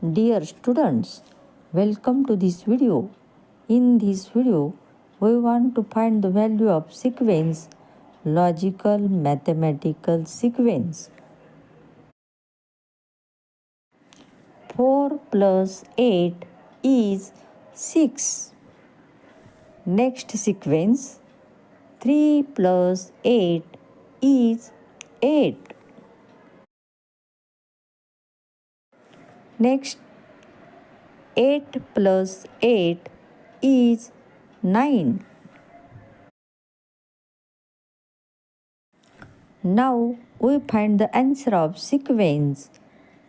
Dear students, welcome to this video. In this video, we want to find the value of sequence, logical mathematical sequence. 4 plus 8 is 6. Next sequence, 3 plus 8 is 8. Next, 8 plus 8 is 9. Now we find the answer of sequence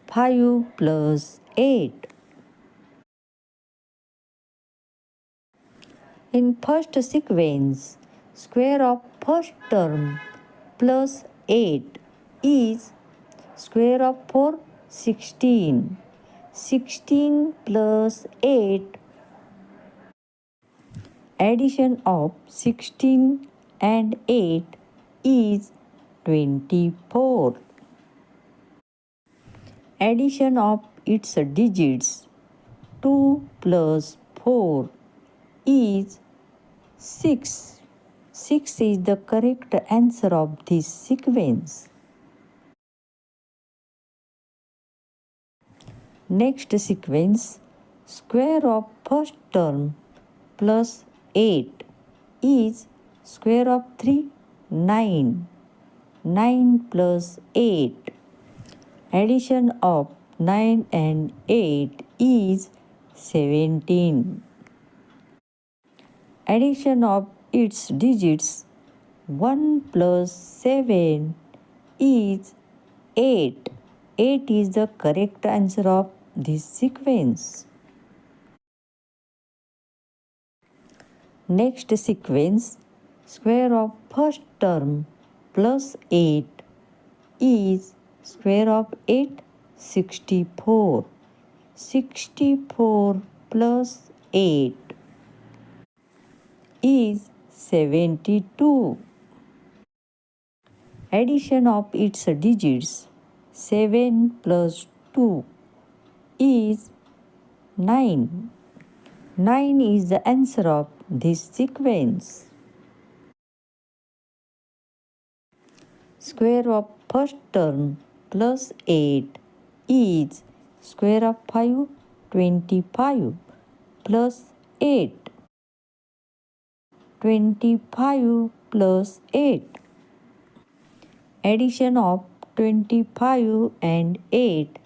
5 plus 8. In first sequence, square of first term plus 8 is square of 4 16. 16 plus 8, addition of 16 and 8 is 24. Addition of its digits 2 plus 4 is 6. 6 is the correct answer of this sequence. Next sequence, square of first term plus 8 is square of 3 9. 9 plus 8. Addition of 9 and 8 is 17. Addition of its digits 1 plus 7 is 8. 8 is the correct answer of this sequence. Next sequence, square of first term plus 8 is square of 8 64. 64 plus 8 is 72. Addition of its digits 7 plus 2 is 9. 9 is the answer of this sequence. Square of first term plus 8 is square of 5 25 plus 8. 25 plus 8. Addition of 25 and 8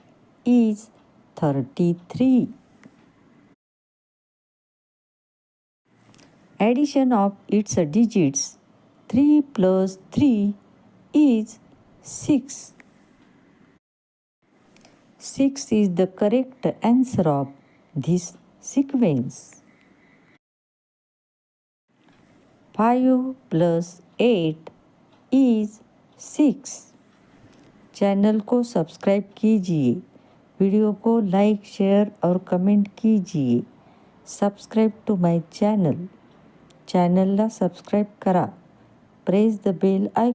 is 33. Addition of its digits 3 plus 3 is 6. 6 is the correct answer of this sequence. 5 plus 8 is 6. Channel को subscribe कीजिए, video को like share और comment कीजिए. Subscribe to my चॅनलला subscribe करा. Press the bell icon.